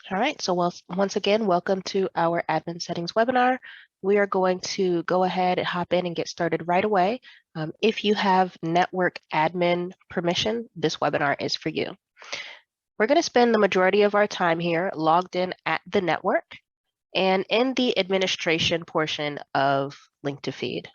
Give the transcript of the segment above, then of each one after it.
All right, so once again, welcome to our admin settings webinar. We are going to go ahead and hop in and get started right away. If you have network admin permission, this webinar is for you. We're going to spend the majority of our time here logged in at the network and in the administration portion of Link to Feed.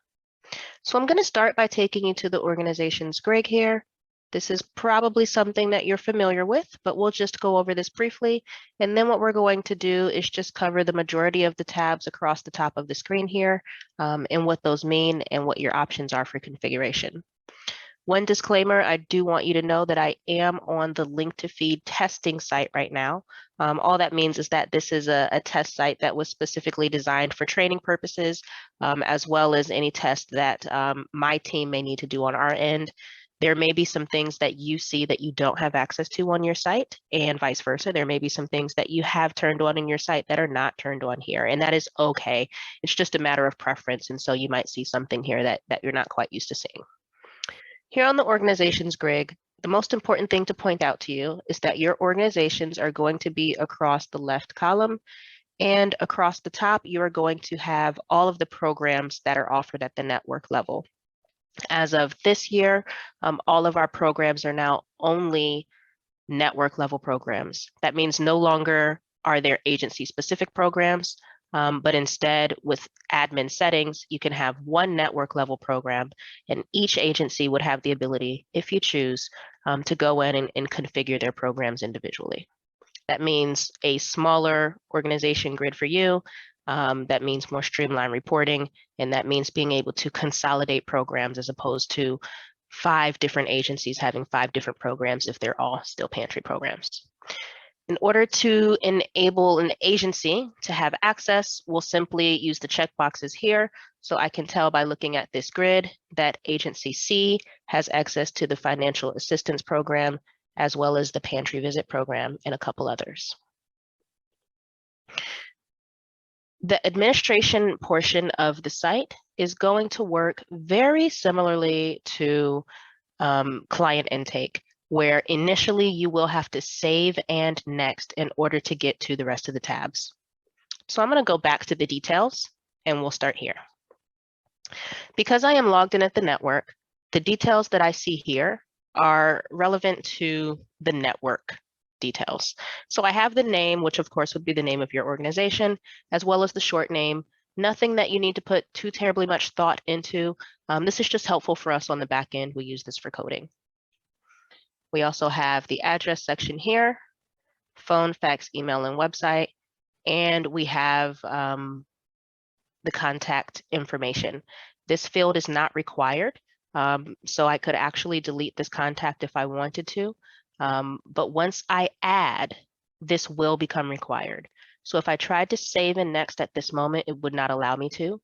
So I'm going to start by taking you to the organization's grid here. This is probably something that you're familiar with, but we'll just go over this briefly. And then what we're going to do is just cover the majority of the tabs across the top of the screen here and what those mean and what your options are for configuration. One disclaimer, I do want you to know that I am on the Link to Feed testing site right now. All that means is that this is a test site that was specifically designed for training purposes, as well as any tests that my team may need to do on our end. There may be some things that you see that you don't have access to on your site, and vice versa. There may be some things that you have turned on in your site that are not turned on here, and that is okay. It's just a matter of preference, and so you might see something here that you're not quite used to seeing. Here on the organizations grid, the most important thing to point out to you is that your organizations are going to be across the left column, and across the top, you are going to have all of the programs that are offered at the network level. As of this year, all of our programs are now only network level programs. That means no longer are there agency specific programs, but instead with admin settings, you can have one network level program and each agency would have the ability, if you choose, to go in and configure their programs individually. That means a smaller organization grid for you. That means more streamlined reporting, and that means being able to consolidate programs as opposed to 5 different agencies having 5 different programs if they're all still pantry programs. In order to enable an agency to have access, we'll simply use the checkboxes here. So I can tell by looking at this grid that agency C has access to the financial assistance program, as well as the pantry visit program and a couple others. The administration portion of the site is going to work very similarly to client intake, where initially you will have to save and next in order to get to the rest of the tabs. So I'm going to go back to the details and we'll start here. Because I am logged in at the network, the details that I see here are relevant to the network details. So I have the name, which of course would be the name of your organization, as well as the short name. Nothing that you need to put too terribly much thought into. This is just helpful for us on the back end. We use this for coding. We also have the address section here, phone, fax, email, and website, and we have the contact information. This field is not required, so I could actually delete this contact if I wanted to. But once I add, this will become required. So if I tried to save and next at this moment, it would not allow me to,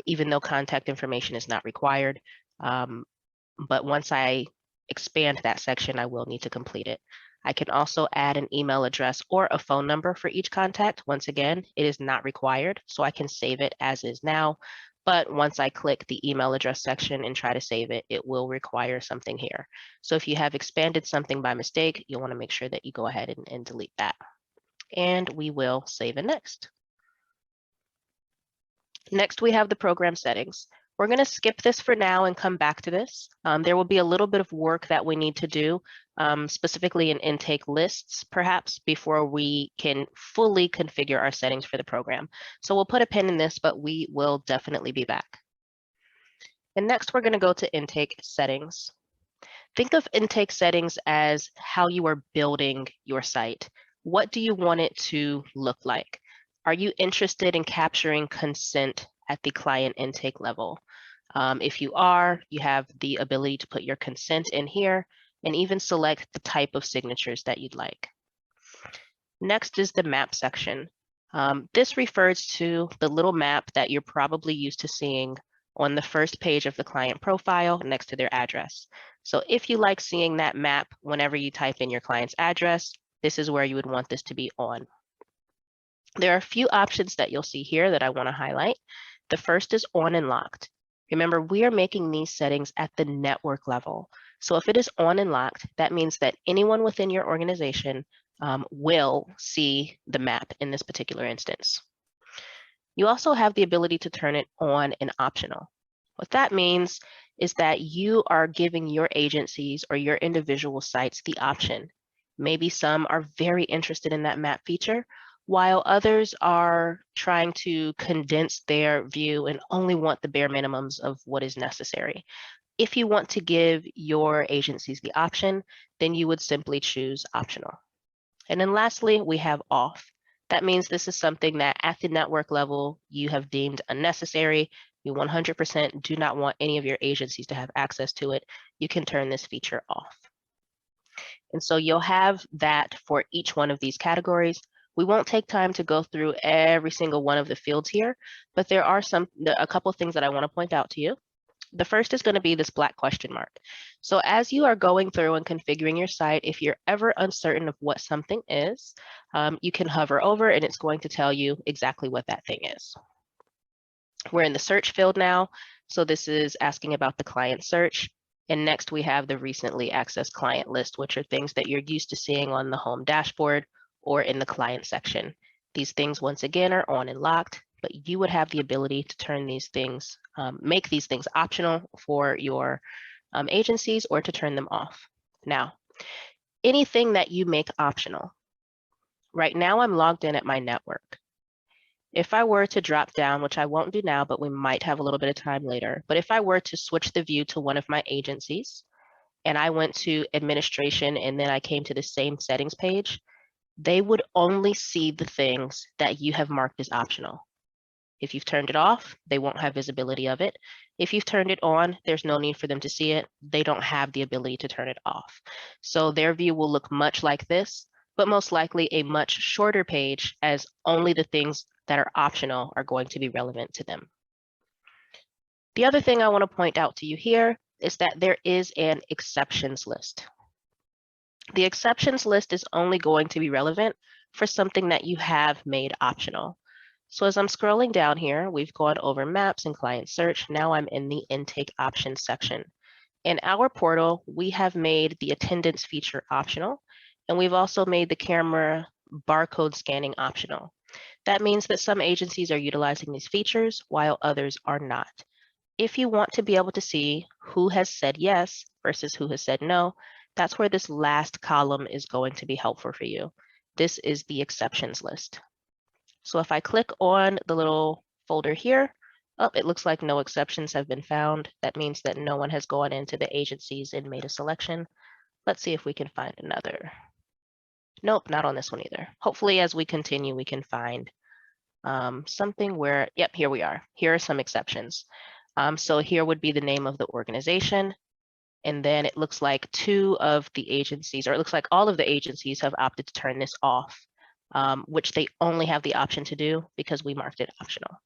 even though contact information is not required. But once I expand that section, I will need to complete it. I can also add an email address or a phone number for each contact. Once again, it is not required, so I can save it as is now. But once I click the email address section and try to save it, it will require something here. So if you have expanded something by mistake, you'll want to make sure that you go ahead and delete that. And we will save and next. Next, we have the program settings. We're going to skip this for now and come back to this. There will be a little bit of work that we need to do, specifically in intake lists, perhaps, before we can fully configure our settings for the program. So we'll put a pin in this, but we will definitely be back. And next, we're going to go to intake settings. Think of intake settings as how you are building your site. What do you want it to look like? Are you interested in capturing consent at the client intake level? If you are, you have the ability to put your consent in here and even select the type of signatures that you'd like. Next is the map section. This refers to the little map that you're probably used to seeing on the first page of the client profile next to their address. So if you like seeing that map whenever you type in your client's address, this is where you would want this to be on. There are a few options that you'll see here that I want to highlight. The first is on and locked. Remember, we are making these settings at the network level. So if it is on and locked, that means that anyone within your organization will see the map in this particular instance. You also have the ability to turn it on and optional. What that means is that you are giving your agencies or your individual sites the option. Maybe some are very interested in that map feature, while others are trying to condense their view and only want the bare minimums of what is necessary. If you want to give your agencies the option, then you would simply choose optional. And then lastly, we have off. That means this is something that at the network level, you have deemed unnecessary. You 100% do not want any of your agencies to have access to it. You can turn this feature off. And so you'll have that for each one of these categories. We won't take time to go through every single one of the fields here, but there are a couple of things that I want to point out to you. The first is going to be this black question mark. So as you are going through and configuring your site, if you're ever uncertain of what something is, you can hover over and it's going to tell you exactly what that thing is. We're in the search field now. So this is asking about the client search. And next we have the recently accessed client list, which are things that you're used to seeing on the home dashboard or in the client section. These things, once again, are on and locked, but you would have the ability to turn these things, make these things optional for your agencies or to turn them off. Now, anything that you make optional, right now I'm logged in at my network. If I were to drop down, which I won't do now, but we might have a little bit of time later, but if I were to switch the view to one of my agencies and I went to administration and then I came to the same settings page, they would only see the things that you have marked as optional. If you've turned it off, they won't have visibility of it. If you've turned it on, there's no need for them to see it. They don't have the ability to turn it off. So their view will look much like this, but most likely a much shorter page, as only the things that are optional are going to be relevant to them. The other thing I want to point out to you here is that there is an exceptions list. The exceptions list is only going to be relevant for something that you have made optional. So as I'm scrolling down here, we've gone over maps and client search. Now I'm in the intake options section. In our portal, we have made the attendance feature optional, and we've also made the camera barcode scanning optional. That means that some agencies are utilizing these features while others are not. If you want to be able to see who has said yes versus who has said no, that's where this last column is going to be helpful for you. This is the exceptions list. So if I click on the little folder here, it looks like no exceptions have been found. That means that no one has gone into the agencies and made a selection. Let's see if we can find another. Nope, not on this one either. Hopefully as we continue, we can find something where, yep, here we are. Here are some exceptions. So here would be the name of the organization. And then it looks like two of the agencies, or it looks like all of the agencies have opted to turn this off, which they only have the option to do because we marked it optional.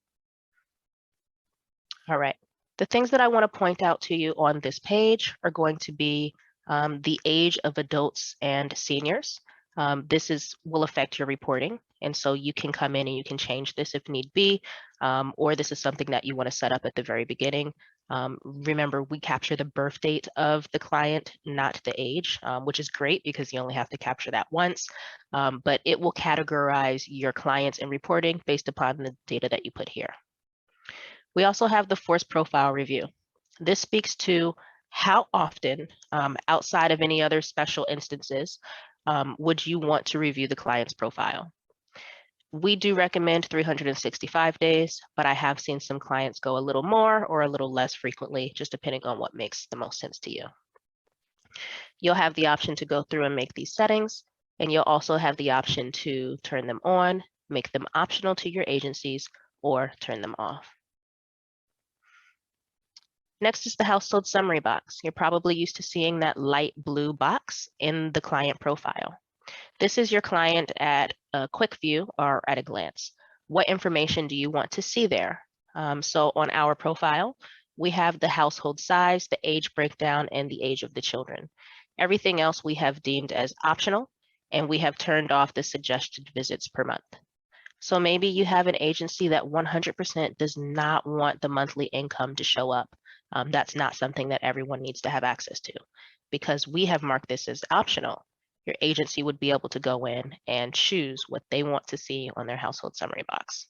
All right. The things that I want to point out to you on this page are going to be the age of adults and seniors. This will affect your reporting. And so you can come in and you can change this if need be, or this is something that you want to set up at the very beginning. Remember, we capture the birth date of the client, not the age, which is great because you only have to capture that once, but it will categorize your clients in reporting based upon the data that you put here. We also have the force profile review. This speaks to how often, outside of any other special instances, would you want to review the client's profile? We do recommend 365 days, but I have seen some clients go a little more or a little less frequently, just depending on what makes the most sense to you. You'll have the option to go through and make these settings, and you'll also have the option to turn them on, make them optional to your agencies, or turn them off. Next is the household summary box. You're probably used to seeing that light blue box in the client profile. This is your client at a quick view or at a glance. What information do you want to see there? So on our profile, we have the household size, the age breakdown, and the age of the children. Everything else we have deemed as optional, and we have turned off the suggested visits per month. So maybe you have an agency that 100% does not want the monthly income to show up. That's not something that everyone needs to have access to. because we have marked this as optional, your agency would be able to go in and choose what they want to see on their household summary box.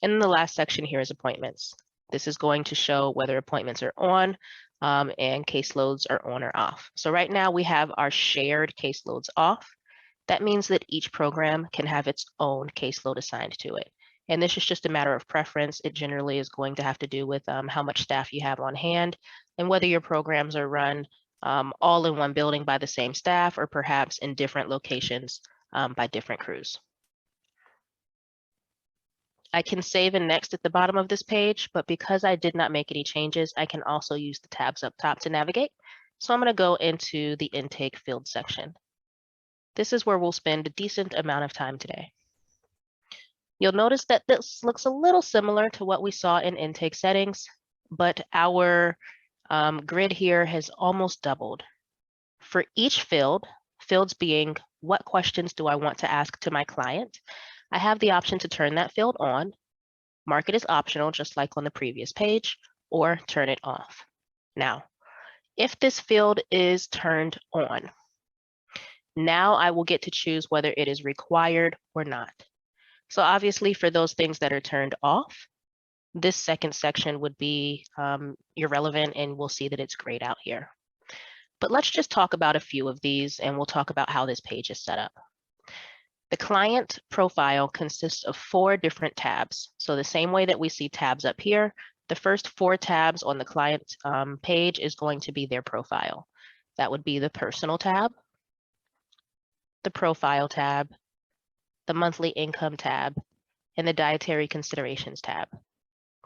And then the last section here is appointments. This is going to show whether appointments are on and caseloads are on or off. So right now we have our shared caseloads off. That means that each program can have its own caseload assigned to it. And this is just a matter of preference. It generally is going to have to do with how much staff you have on hand and whether your programs are run all in one building by the same staff or perhaps in different locations by different crews. I can save and next at the bottom of this page, but because I did not make any changes, I can also use the tabs up top to navigate. So I'm going to go into the intake field section. This is where we'll spend a decent amount of time today. You'll notice that this looks a little similar to what we saw in intake settings, but our grid here has almost doubled. For each field, fields being what questions do I want to ask to my client, I have the option to turn that field on, mark it as optional, just like on the previous page, or turn it off. Now, if this field is turned on, now I will get to choose whether it is required or not. So obviously for those things that are turned off, this second section would be irrelevant, and we'll see that it's grayed out here. But let's just talk about a few of these, and we'll talk about how this page is set up. The client profile consists of 4 different tabs. So the same way that we see tabs up here, the first 4 tabs on the client page is going to be their profile. That would be the personal tab, the profile tab, the monthly income tab, and the dietary considerations tab.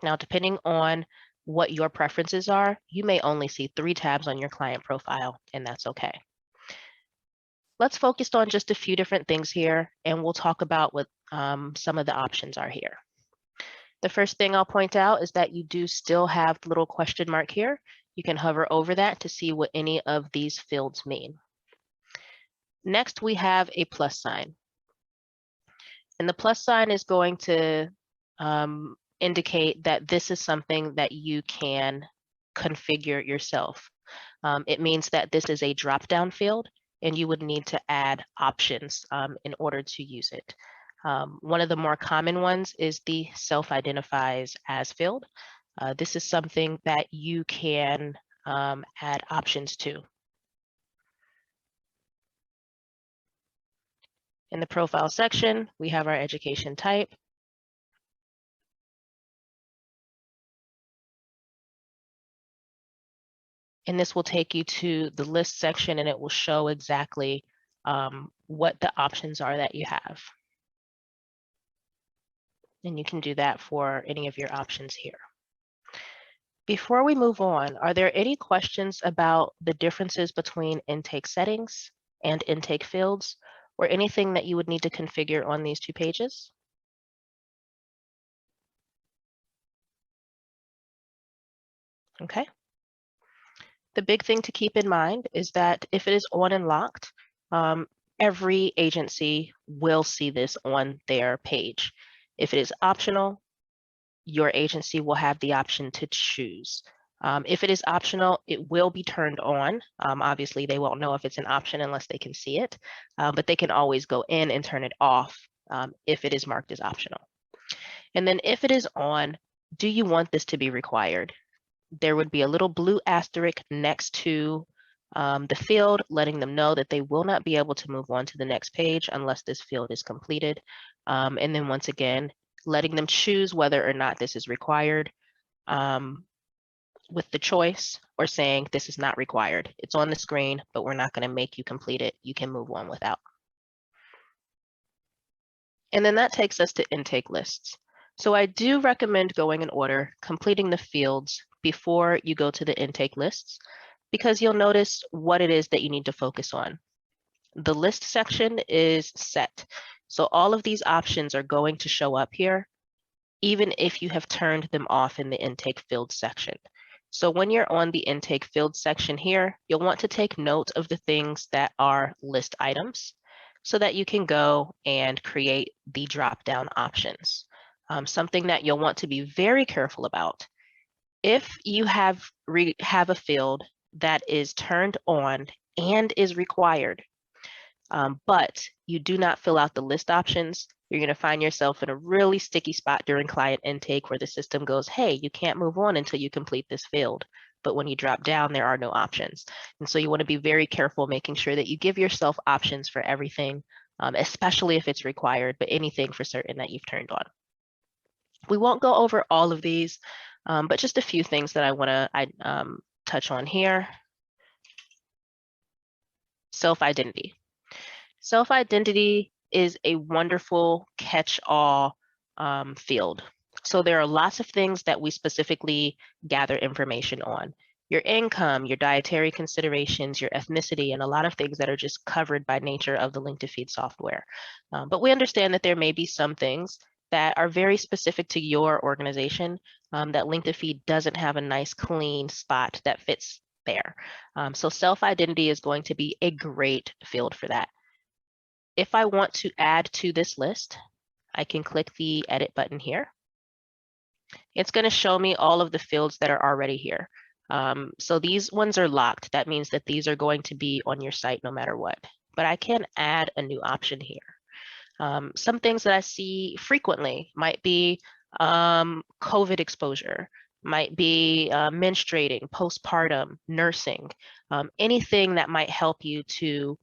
Now, depending on what your preferences are, you may only see 3 tabs on your client profile, and that's okay. Let's focus on just a few different things here, and we'll talk about what some of the options are here. The first thing I'll point out is that you do still have the little question mark here. You can hover over that to see what any of these fields mean. Next, we have a plus sign. And the plus sign is going to indicate that this is something that you can configure yourself. It means that this is a drop-down field, and you would need to add options in order to use it. One of the more common ones is the self-identifies as field. This is something that you can add options to. In the profile section, we have our education type. And this will take you to the list section, and it will show exactly what the options are that you have. And you can do that for any of your options here. Before we move on, are there any questions about the differences between intake settings and intake fields, or anything that you would need to configure on these 2 pages? Okay. The big thing to keep in mind is that if it is on and locked, every agency will see this on their page. If it is optional, your agency will have the option to choose. If it is optional, it will be turned on. Obviously, they won't know if it's an option unless they can see it, but they can always go in and turn it off if it is marked as optional. And then if it is on, do you want this to be required? There would be a little blue asterisk next to the field, letting them know that they will not be able to move on to the next page unless this field is completed. And then once again, letting them choose whether or not this is required with the choice, or saying this is not required. It's on the screen, but we're not going to make you complete it. You can move on without. And then that takes us to intake lists. So I do recommend going in order, completing the fields before you go to the intake lists, because you'll notice what it is that you need to focus on. The list section is set. So all of these options are going to show up here, even if you have turned them off in the intake field section. So when you're on the intake field section here, you'll want to take note of the things that are list items so that you can go and create the drop-down options. Something that you'll want to be very careful about. If you have a field that is turned on and is required, but you do not fill out the list options, you're going to find yourself in a really sticky spot during client intake where the system goes, hey, you can't move on until you complete this field. But when you drop down, there are no options. And so you want to be very careful making sure that you give yourself options for everything, especially if it's required, but anything for certain that you've turned on. We won't go over all of these, but just a few things that I want to touch on here. Self-identity. Self-identity is a wonderful catch-all field. So there are lots of things that we specifically gather information on. Your income, your dietary considerations, your ethnicity, and a lot of things that are just covered by nature of the Link to Feed software. But we understand that there may be some things that are very specific to your organization that Link to Feed doesn't have a nice clean spot that fits there. So self-identity is going to be a great field for that. If I want to add to this list, I can click the edit button here. It's going to show me all of the fields that are already here. So these ones are locked. That means that these are going to be on your site no matter what. But I can add a new option here. Some things that I see frequently might be COVID exposure, might be menstruating, postpartum, nursing, anything that might help you to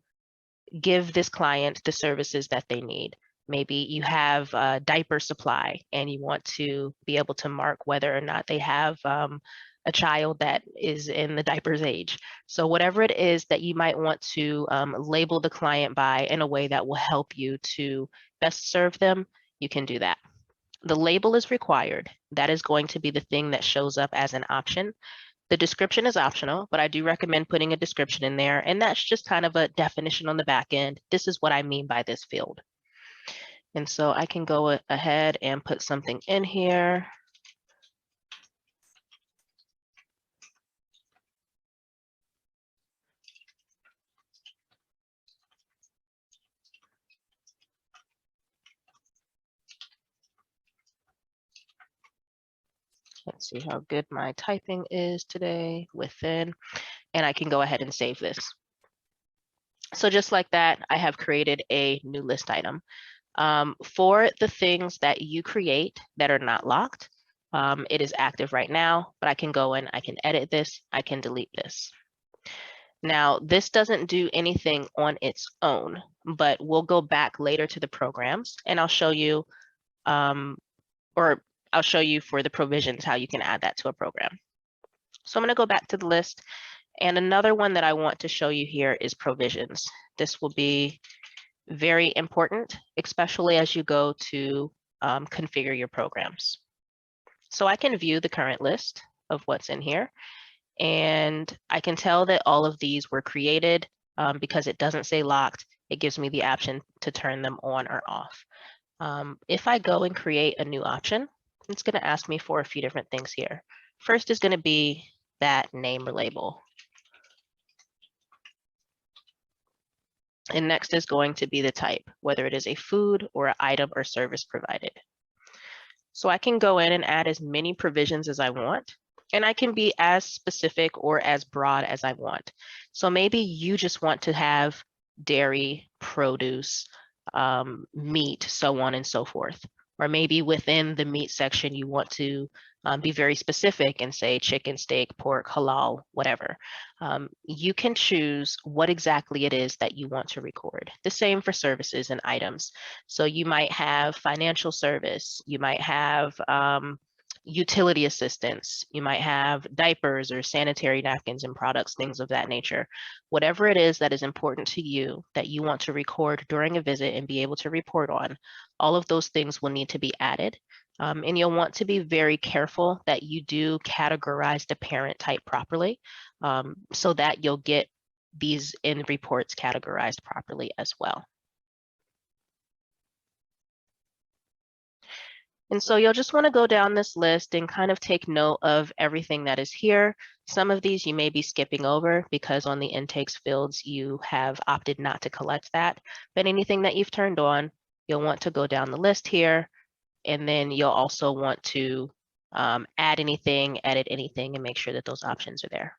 give this client the services that they need. Maybe you have a diaper supply and you want to be able to mark whether or not they have a child that is in the diaper's age. So whatever it is that you might want to label the client by in a way that will help you to best serve them, you can do that. The label is required. That is going to be the thing that shows up as an option. The description is optional, but I do recommend putting a description in there, and that's just kind of a definition on the back end. This is what I mean by this field. And so I can go ahead and put something in here. Let's see how good my typing is today within, and I can go ahead and save this. So just like that, I have created a new list item. For the things that you create that are not locked, it is active right now, but I can go in, I can edit this, I can delete this. Now, this doesn't do anything on its own, but we'll go back later to the programs and I'll show you, or I'll show you for the provisions how you can add that to a program. So I'm going to go back to the list. And another one that I want to show you here is provisions. This will be very important, especially as you go to configure your programs. So I can view the current list of what's in here. And I can tell that all of these were created because it doesn't say locked. It gives me the option to turn them on or off. If I go and create a new option, it's going to ask me for a few different things here. First is going to be that name or label. And next is going to be the type, whether it is a food or an item or service provided. So I can go in and add as many provisions as I want, and I can be as specific or as broad as I want. So maybe you just want to have dairy, produce, meat, so on and so forth. Or maybe within the meat section, you want to be very specific and say chicken, steak, pork, halal, whatever. You can choose what exactly it is that you want to record. The same for services and items. So you might have financial service, you might have utility assistance, you might have diapers or sanitary napkins and products, things of that nature. Whatever it is that is important to you that you want to record during a visit and be able to report on, all of those things will need to be added. And you'll want to be very careful that you do categorize the parent type properly so that you'll get these in reports categorized properly as well. And so you'll just want to go down this list and kind of take note of everything that is here. Some of these you may be skipping over because on the intakes fields you have opted not to collect that. But anything that you've turned on, you'll want to go down the list here. And then you'll also want to add anything, edit anything, and make sure that those options are there.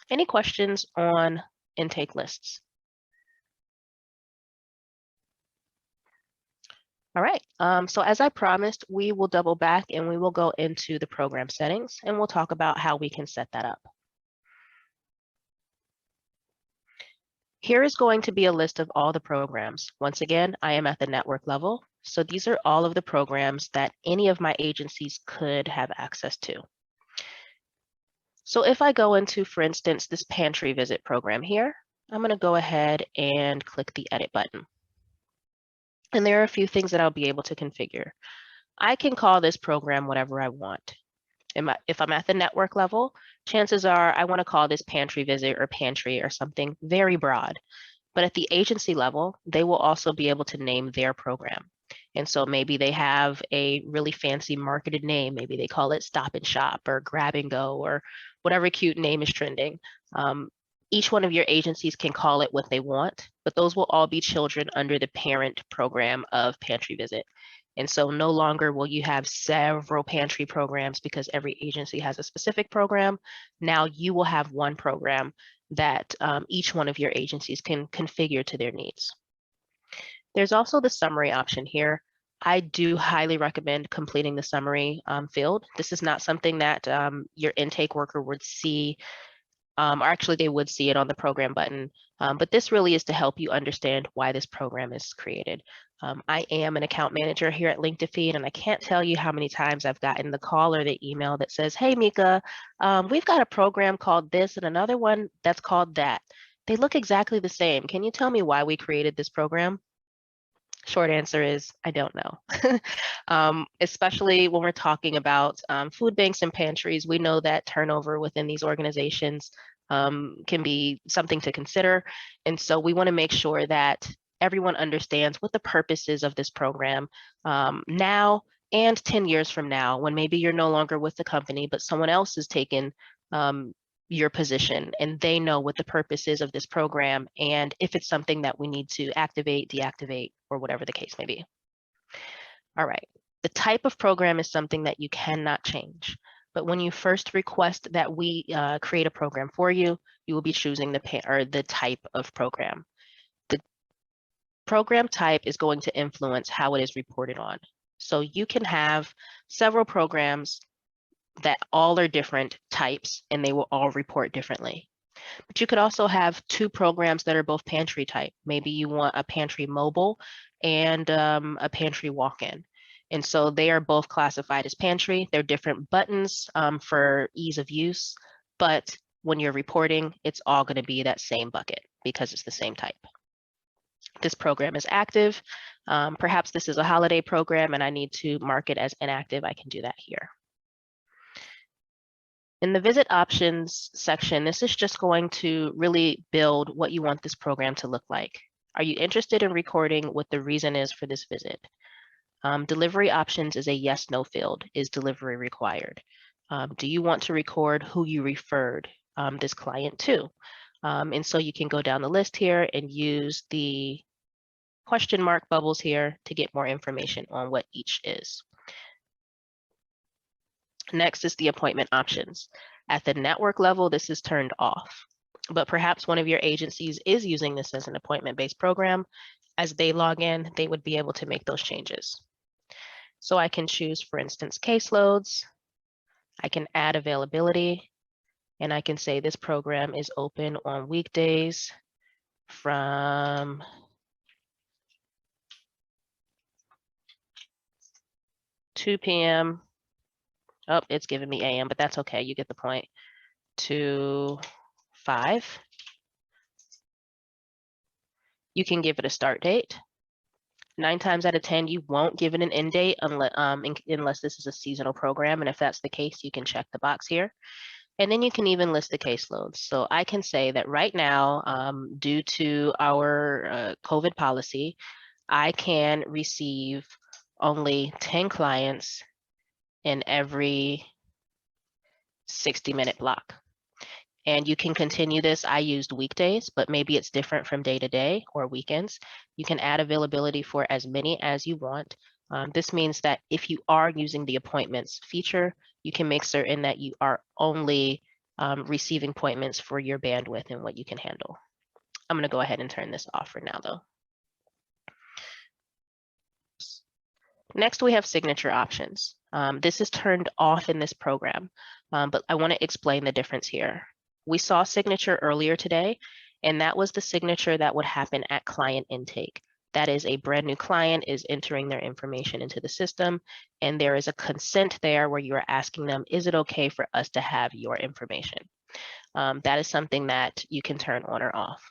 Any questions on intake lists? All right, so as I promised, we will double back and we will go into the program settings and we'll talk about how we can set that up. Here is going to be a list of all the programs. Once again, I am at the network level. So these are all of the programs that any of my agencies could have access to. So if I go into, for instance, this pantry visit program here, I'm going to go ahead and click the edit button. And there are a few things that I'll be able to configure. I can call this program whatever I want. If I'm at the network level, chances are I want to call this pantry visit or pantry or something very broad. But at the agency level, they will also be able to name their program. And so maybe they have a really fancy marketed name. Maybe they call it Stop and Shop or Grab and Go or whatever cute name is trending. Each one of your agencies can call it what they want, but those will all be children under the parent program of Pantry Visit. And so no longer will you have several pantry programs because every agency has a specific program. Now you will have one program that each one of your agencies can configure to their needs. There's also the summary option here. I do highly recommend completing the summary field. This is not something that your intake worker would see, or actually they would see it on the program button, but this really is to help you understand why this program is created. I am an account manager here at Link2Feed, and I can't tell you how many times I've gotten the call or the email that says, hey, Mika, we've got a program called this and another one that's called that. They look exactly the same. Can you tell me why we created this program? Short answer is, I don't know. Especially when we're talking about food banks and pantries, we know that turnover within these organizations can be something to consider. And so we want to make sure that everyone understands what the purpose is of this program now and 10 years from now, when maybe you're no longer with the company, but someone else has taken your position and they know what the purpose is of this program and if it's something that we need to activate, deactivate, or whatever the case may be. All right, the type of program is something that you cannot change. But when you first request that we create a program for you, you will be choosing the type of program. The program type is going to influence how it is reported on. So you can have several programs that all are different types and they will all report differently. But you could also have two programs that are both pantry type. Maybe you want a pantry mobile and a pantry walk-in. And so they are both classified as pantry. They're different buttons for ease of use, but when you're reporting, it's all going to be that same bucket because it's the same type. This program is active. Perhaps this is a holiday program and I need to mark it as inactive. I can do that here. In the visit options section, this is just going to really build what you want this program to look like. Are you interested in recording what the reason is for this visit? Delivery options is a yes, no field. Is delivery required? Do you want to record who you referred this client to? And so you can go down the list here and use the question mark bubbles here to get more information on what each is. Next is the appointment options. At the network level, this is turned off, but perhaps one of your agencies is using this as an appointment-based program. As they log in, they would be able to make those changes. So I can choose, for instance, caseloads. I can add availability, and I can say this program is open on weekdays from 2 p.m. Oh, it's giving me AM, but that's okay. You get the point. To 5. You can give it a start date. 9 times out of 10, you won't give it an end date unless this is a seasonal program. And if that's the case, you can check the box here. And then you can even list the caseloads. So I can say that right now, due to our COVID policy, I can receive only 10 clients in every 60-minute block. And you can continue this. I used weekdays, but maybe it's different from day to day or weekends. You can add availability for as many as you want. This means that if you are using the appointments feature, you can make certain that you are only receiving appointments for your bandwidth and what you can handle. I'm going to go ahead and turn this off for now, though. Next, we have signature options. This is turned off in this program, but I want to explain the difference here. We saw signature earlier today, and that was the signature that would happen at client intake. That is, a brand new client is entering their information into the system, and there is a consent there where you are asking them, is it okay for us to have your information? That is something that you can turn on or off.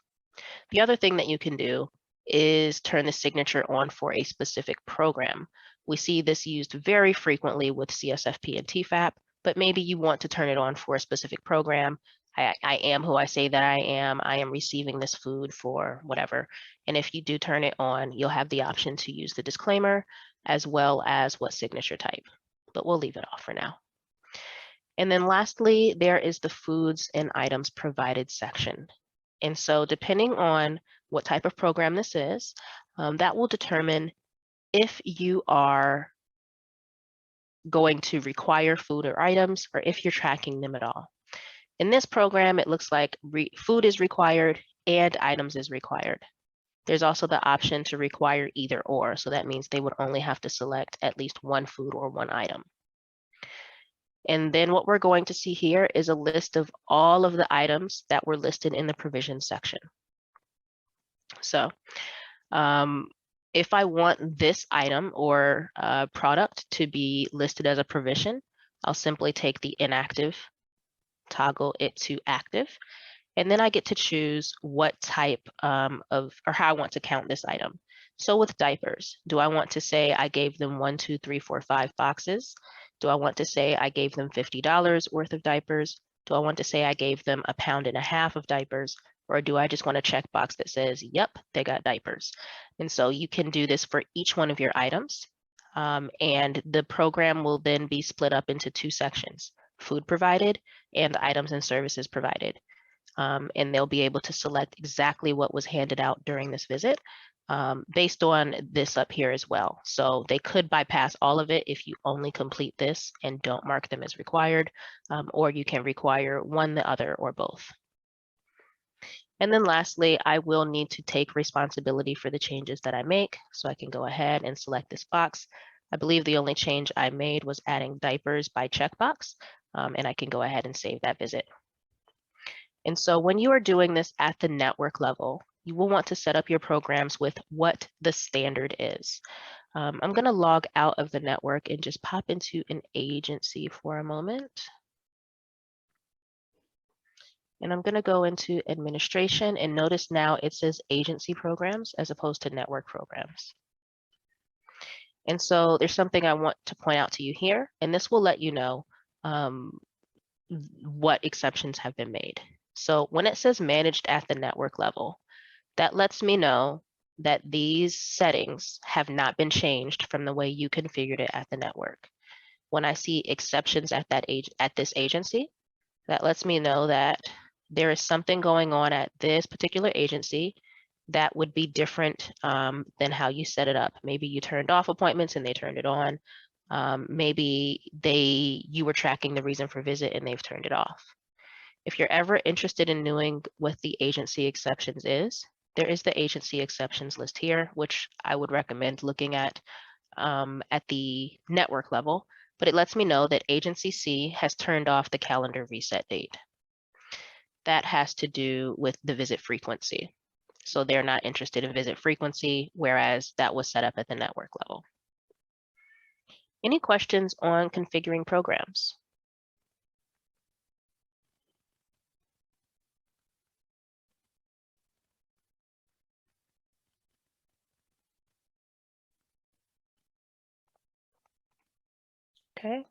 The other thing that you can do is turn the signature on for a specific program. We see this used very frequently with CSFP and TFAP, but maybe you want to turn it on for a specific program. I am who I say that I am receiving this food for whatever. And if you do turn it on, you'll have the option to use the disclaimer as well as what signature type, but we'll leave it off for now. And then lastly, there is the foods and items provided section. And so depending on what type of program this is, that will determine if you are going to require food or items or if you're tracking them at all. In this program, it looks like food is required and items is required. There's also the option to require either or, so that means they would only have to select at least one food or one item. And then what we're going to see here is a list of all of the items that were listed in the provision section. So if I want this item or product to be listed as a provision, I'll simply take the inactive, toggle it to active, and then I get to choose what type or how I want to count this item. So with diapers, do I want to say I gave them 1, 2, 3, 4, 5 boxes? Do I want to say I gave them $50 worth of diapers? Do I want to say I gave them 1.5 pounds of diapers? Or do I just want a checkbox that says, yep, they got diapers? And so you can do this for each one of your items. And the program will then be split up into 2 sections, food provided and items and services provided. And they'll be able to select exactly what was handed out during this visit based on this up here as well. So they could bypass all of it if you only complete this and don't mark them as required, or you can require one, the other, or both. And then lastly, I will need to take responsibility for the changes that I make. So I can go ahead and select this box. I believe the only change I made was adding diapers by checkbox, and I can go ahead and save that visit. And so when you are doing this at the network level, you will want to set up your programs with what the standard is. I'm going to log out of the network and just pop into an agency for a moment. And I'm going to go into administration, and notice now it says agency programs as opposed to network programs. And so there's something I want to point out to you here, and this will let you know what exceptions have been made. So when it says managed at the network level, that lets me know that these settings have not been changed from the way you configured it at the network. When I see exceptions at this agency, that lets me know that there is something going on at this particular agency that would be different than how you set it up. Maybe you turned off appointments and they turned it on. Maybe you were tracking the reason for visit and they've turned it off. If you're ever interested in knowing what the agency exceptions is, there is the agency exceptions list here, which I would recommend looking at the network level, but it lets me know that agency C has turned off the calendar reset date. That has to do with the visit frequency. So they're not interested in visit frequency, whereas that was set up at the network level. Any questions on configuring programs? Okay.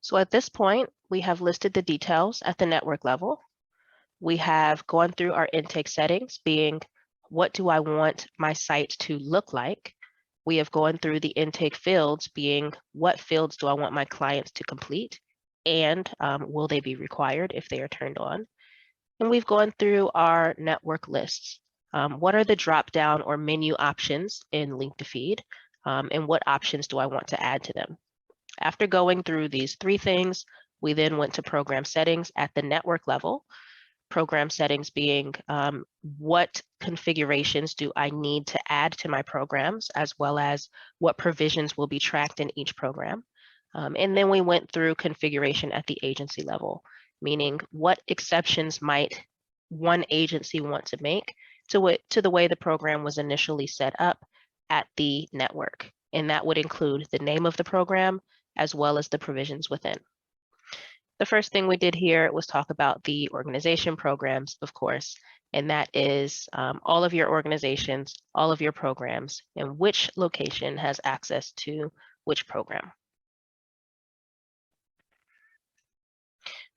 So at this point, we have listed the details at the network level. We have gone through our intake settings, being what do I want my site to look like? We have gone through the intake fields, being what fields do I want my clients to complete? And will they be required if they are turned on? And we've gone through our network lists. What are the drop-down or menu options in Link to Feed? and what options do I want to add to them. After going through these 3 things, we then went to program settings at the network level. Program settings being what configurations do I need to add to my programs, as well as what provisions will be tracked in each program. And then we went through configuration at the agency level, meaning what exceptions might one agency want to make to the way the program was initially set up at the network. And that would include the name of the program, as well as the provisions within. The first thing we did here was talk about the organization programs, of course, and that is all of your organizations, all of your programs, and which location has access to which program.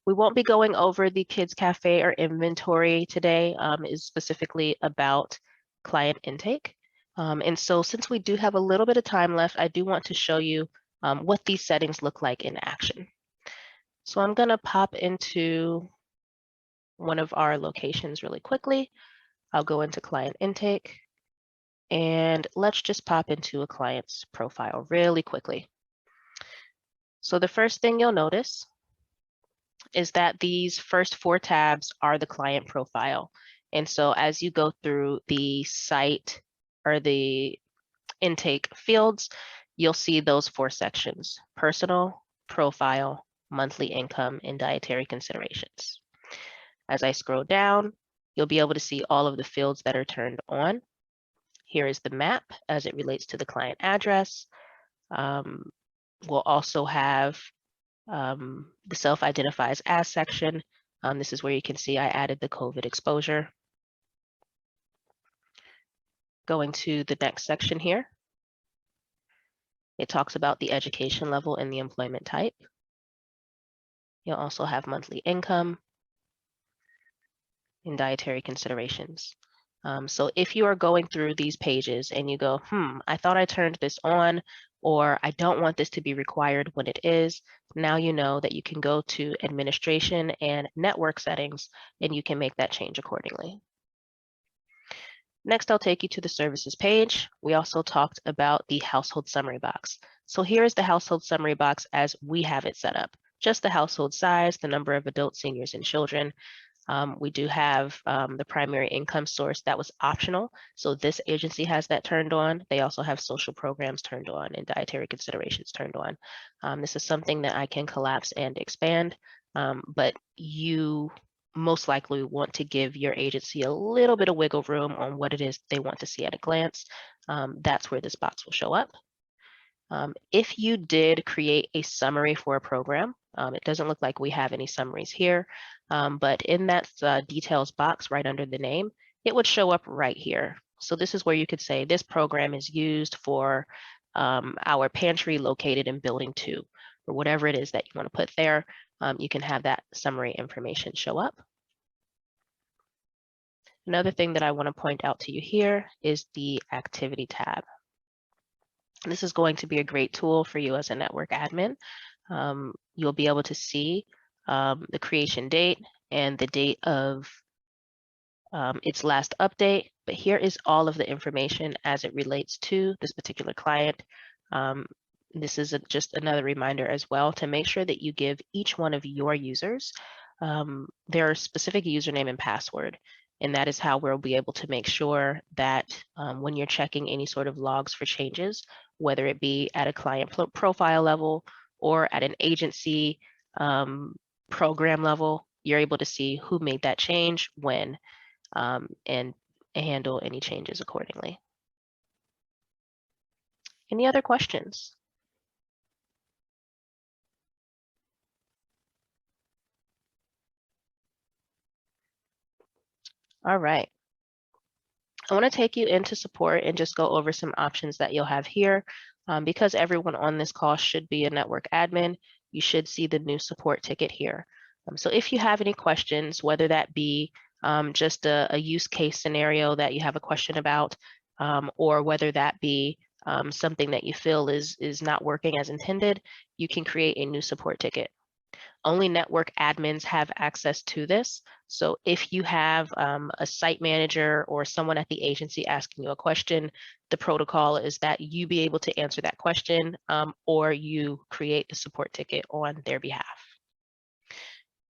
We won't be going over the Kids Cafe or inventory today. Is specifically about client intake. And so since we do have a little bit of time left, I do want to show you what these settings look like in action. So I'm going to pop into one of our locations really quickly. I'll go into client intake, and let's just pop into a client's profile really quickly. So the first thing you'll notice is that these first 4 tabs are the client profile. And so as you go through the site or the intake fields, you'll see those 4 sections: personal, profile, monthly income, and dietary considerations. As I scroll down, you'll be able to see all of the fields that are turned on. Here is the map as it relates to the client address. We'll also have the self-identifies as section. This is where you can see I added the COVID exposure. Going to the next section here, it talks about the education level and the employment type. You'll also have monthly income and dietary considerations. So if you are going through these pages and you go, I thought I turned this on, or I don't want this to be required when it is, now you know that you can go to administration and network settings and you can make that change accordingly. Next, I'll take you to the services page. We also talked about the household summary box. So here is the household summary box as we have it set up. Just the household size, the number of adults, seniors, and children. We do have the primary income source that was optional. So this agency has that turned on. They also have social programs turned on and dietary considerations turned on. This is something that I can collapse and expand, but you most likely want to give your agency a little bit of wiggle room on what it is they want to see at a glance. That's where this box will show up. If you did create a summary for a program, it doesn't look like we have any summaries here, but in that details box right under the name, it would show up right here. So this is where you could say this program is used for our pantry located in building 2, or whatever it is that you want to put there. You can have that summary information show up. Another thing that I want to point out to you here is the activity tab. This is going to be a great tool for you as a network admin. You'll be able to see the creation date and the date of its last update, but here is all of the information as it relates to this particular client. This is just another reminder as well to make sure that you give each one of your users their specific username and password. And that is how we'll be able to make sure that when you're checking any sort of logs for changes, whether it be at a client profile level or at an agency program level, you're able to see who made that change, when, and handle any changes accordingly. Any other questions? All right. I want to take you into support and just go over some options that you'll have here. Because everyone on this call should be a network admin, you should see the new support ticket here. So if you have any questions, whether that be just a use case scenario that you have a question about, or whether that be something that you feel is not working as intended, you can create a new support ticket. Only network admins have access to this. So if you have a site manager or someone at the agency asking you a question, the protocol is that you be able to answer that question, or you create a support ticket on their behalf.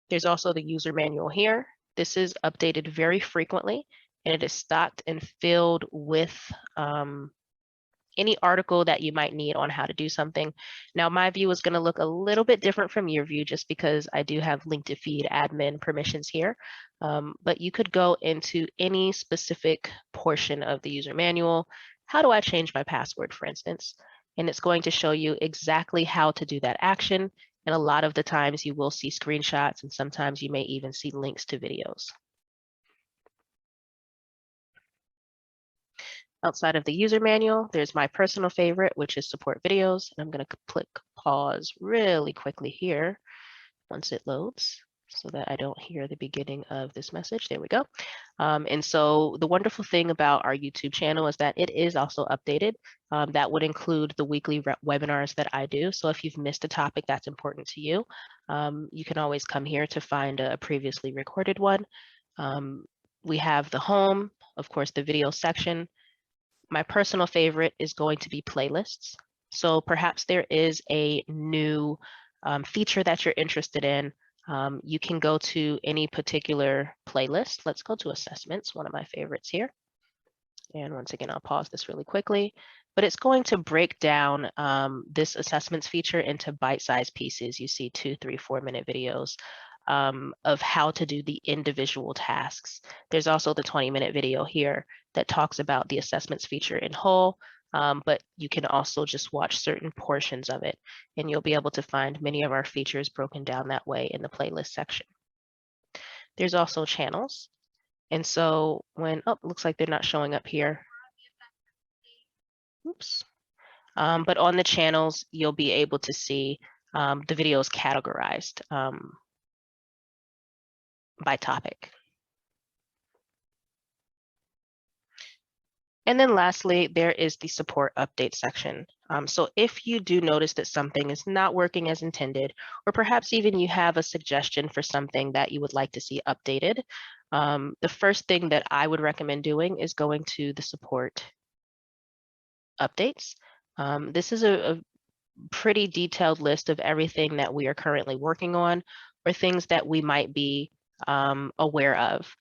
There's also the user manual here. This is updated very frequently, and it is stocked and filled with any article that you might need on how to do something. Now, my view is going to look a little bit different from your view just because I do have link to feed admin permissions here. But you could go into any specific portion of the user manual. How do I change my password, for instance? And it's going to show you exactly how to do that action. And a lot of the times you will see screenshots, and sometimes you may even see links to videos. Outside of the user manual, there's my personal favorite, which is support videos. And I'm going to click pause really quickly here once it loads so that I don't hear the beginning of this message. There we go. And so the wonderful thing about our YouTube channel is that it is also updated. That would include the weekly webinars that I do. So if you've missed a topic that's important to you, you can always come here to find a previously recorded one. We have the home, of course, the video section. My personal favorite is going to be playlists. So perhaps there is a new feature that you're interested in. You can go to any particular playlist. Let's go to assessments, one of my favorites here. And once again, I'll pause this really quickly, but it's going to break down this assessments feature into bite-sized pieces. You see 2, 3, 4-minute videos of how to do the individual tasks. There's also the 20-minute video here that talks about the assessments feature in whole, but you can also just watch certain portions of it, and you'll be able to find many of our features broken down that way in the playlist section. There's also channels. And so when, oh, looks like they're not showing up here. Oops. But on the channels, you'll be able to see the videos categorized by topic. And then lastly, there is the support update section. So if you do notice that something is not working as intended, or perhaps even you have a suggestion for something that you would like to see updated, the first thing that I would recommend doing is going to the support updates. This is a pretty detailed list of everything that we are currently working on or things that we might be aware of.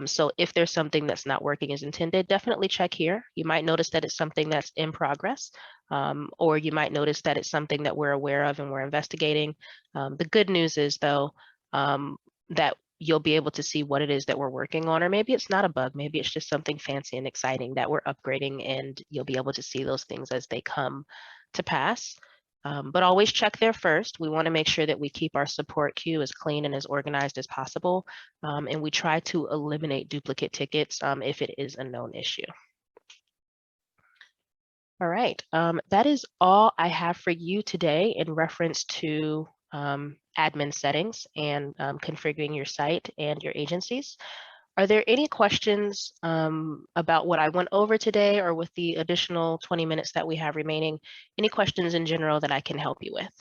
So if there's something that's not working as intended, definitely check here. You might notice that it's something that's in progress, or you might notice that it's something that we're aware of and we're investigating. The good news is, though, that you'll be able to see what it is that we're working on, or maybe it's not a bug, maybe it's just something fancy and exciting that we're upgrading, and you'll be able to see those things as they come to pass. But always check there first. We want to make sure that we keep our support queue as clean and as organized as possible. And we try to eliminate duplicate tickets if it is a known issue. All right, that is all I have for you today in reference to admin settings and configuring your site and your agencies. Are there any questions about what I went over today, or with the additional 20 minutes that we have remaining, any questions in general that I can help you with?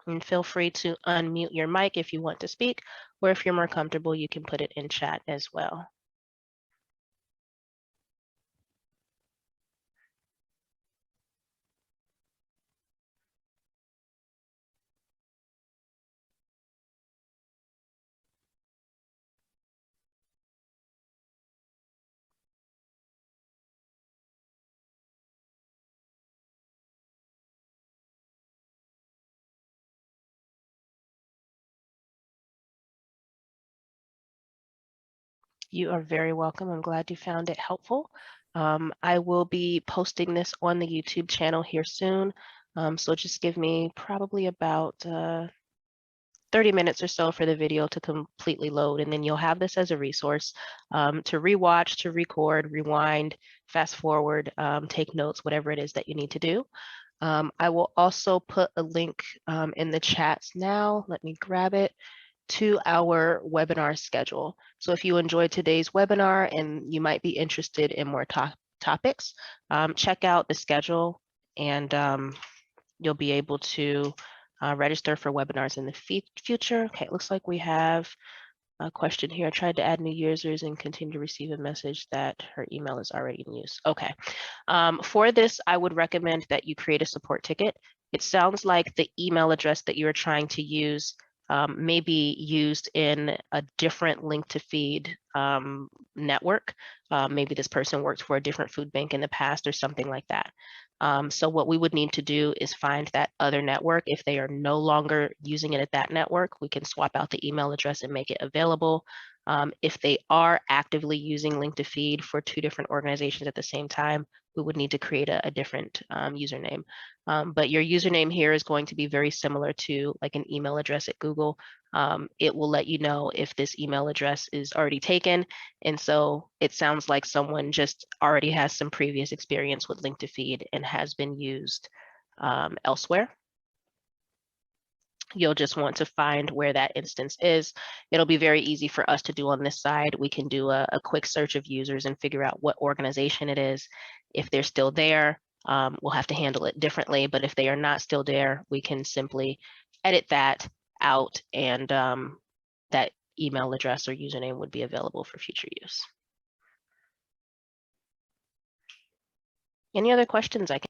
And feel free to unmute your mic if you want to speak, or if you're more comfortable, you can put it in chat as well. You are very welcome. I'm glad you found it helpful. I will be posting this on the YouTube channel here soon. So just give me probably about 30 minutes or so for the video to completely load, and then you'll have this as a resource to rewatch, to record, rewind, fast forward, take notes, whatever it is that you need to do. I will also put a link in the chats now. Let me grab it, to our webinar schedule. So if you enjoyed today's webinar and you might be interested in more topics, check out the schedule, and you'll be able to register for webinars in the future. Okay, it looks like we have a question here. I tried to add new users and continue to receive a message that her email is already in use. Okay, for this, I would recommend that you create a support ticket. It sounds like the email address that you're trying to use may be used in a different link to feed network. Maybe this person worked for a different food bank in the past or something like that. So what we would need to do is find that other network. If they are no longer using it at that network, we can swap out the email address and make it available. If they are actively using Link to Feed for 2 different organizations at the same time, we would need to create a different username. But your username here is going to be very similar to like an email address at Google. It will let you know if this email address is already taken. And so it sounds like someone just already has some previous experience with Link to Feed and has been used elsewhere. You'll just want to find where that instance is. It'll be very easy for us to do on this side. We can do a quick search of users and figure out what organization it is. If they're still there, we'll have to handle it differently. But if they are not still there, we can simply edit that out, and that email address or username would be available for future use. Any other questions I can